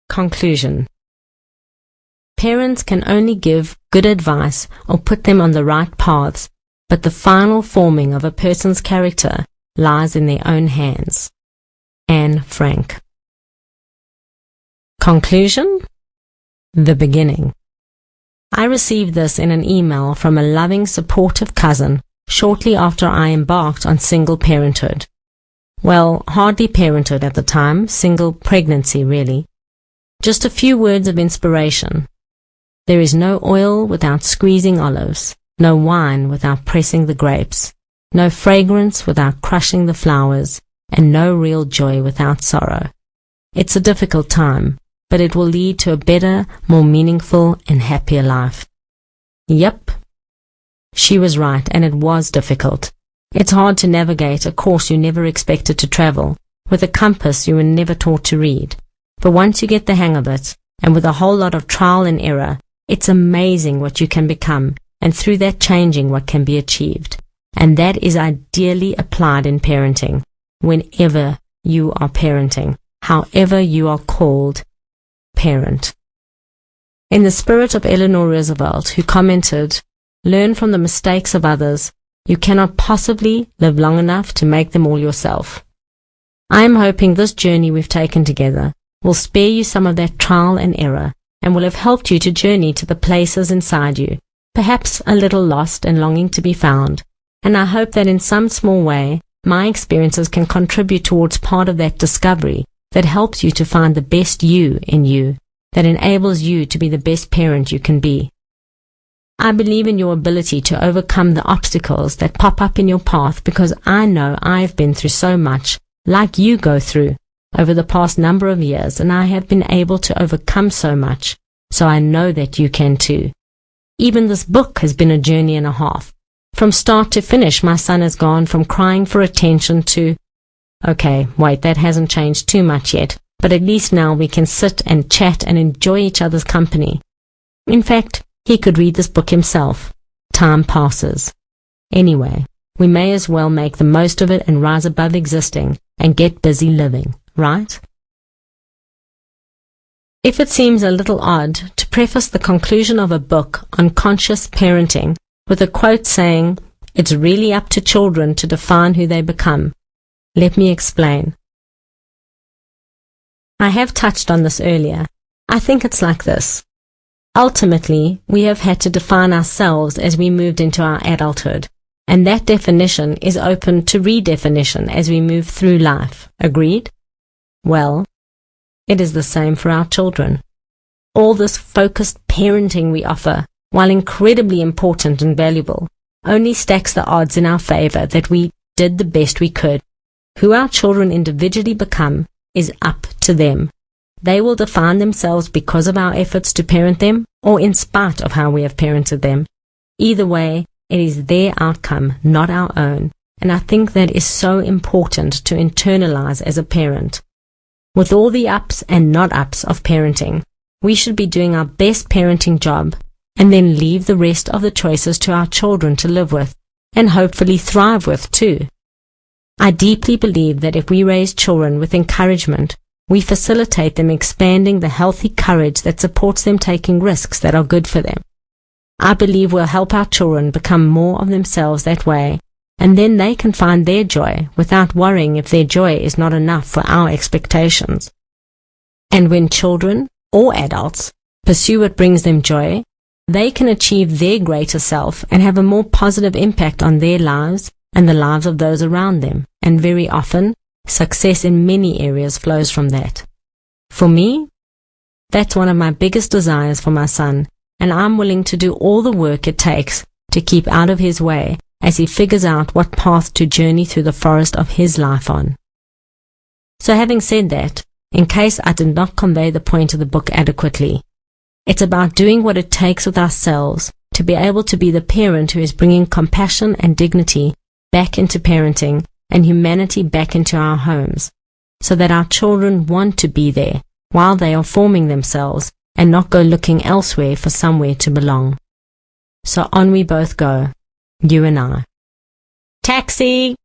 Conclusion. Parents can only give good advice or put them on the right paths, but the final forming of a person's character lies in their own hands. Anne Frank. Conclusion. The beginning. I received this in an email from a loving, supportive cousin shortly after I embarked on single parenthood. Well, hardly parenthood at the time, single pregnancy really. Just a few words of inspiration. There is no oil without squeezing olives, no wine without pressing the grapes, no fragrance without crushing the flowers, and no real joy without sorrow. It's a difficult time, but it will lead to a better, more meaningful and happier life. Yep, she was right, and it was difficult. It's hard to navigate a course you never expected to travel, with a compass you were never taught to read. But once you get the hang of it, and with a whole lot of trial and error, it's amazing what you can become, and through that changing what can be achieved. And that is ideally applied in parenting, whenever you are parenting, however you are called, parent. In the spirit of Eleanor Roosevelt, who commented, "Learn from the mistakes of others. You cannot possibly live long enough to make them all yourself." I am hoping this journey we've taken together will spare you some of that trial and error, and will have helped you to journey to the places inside you, perhaps a little lost and longing to be found. And I hope that in some small way, my experiences can contribute towards part of that discovery that helps you to find the best you in you, that enables you to be the best parent you can be. I believe in your ability to overcome the obstacles that pop up in your path, because I know I've been through so much, like you go through, over the past number of years, and I have been able to overcome so much, so I know that you can too. Even this book has been a journey and a half. From start to finish, my son has gone from crying for attention to, okay, wait, that hasn't changed too much yet, but at least now we can sit and chat and enjoy each other's company. In fact, he could read this book himself. Time passes. Anyway, we may as well make the most of it and rise above existing and get busy living, right? If it seems a little odd to preface the conclusion of a book on conscious parenting with a quote saying, "It's really up to children to define who they become," let me explain. I have touched on this earlier. I think it's like this. Ultimately, we have had to define ourselves as we moved into our adulthood, and that definition is open to redefinition as we move through life. Agreed? Well, it is the same for our children. All this focused parenting we offer, while incredibly important and valuable, only stacks the odds in our favor that we did the best we could. Who our children individually become is up to them. They will define themselves because of our efforts to parent them, or in spite of how we have parented them. Either way, it is their outcome, not our own, and I think that is so important to internalize as a parent. With all the ups and not ups of parenting, we should be doing our best parenting job, and then leave the rest of the choices to our children to live with, and hopefully thrive with too. I deeply believe that if we raise children with encouragement, we facilitate them expanding the healthy courage that supports them taking risks that are good for them. I believe we'll help our children become more of themselves that way, and then they can find their joy without worrying if their joy is not enough for our expectations. And when children, or adults, pursue what brings them joy, they can achieve their greater self and have a more positive impact on their lives and the lives of those around them, and very often, success in many areas flows from that. For me, that's one of my biggest desires for my son, and I'm willing to do all the work it takes to keep out of his way as he figures out what path to journey through the forest of his life on. So having said that, in case I did not convey the point of the book adequately, it's about doing what it takes with ourselves to be able to be the parent who is bringing compassion and dignity back into parenting and humanity back into our homes, so that our children want to be there while they are forming themselves and not go looking elsewhere for somewhere to belong. So on we both go, you and I. Taxi!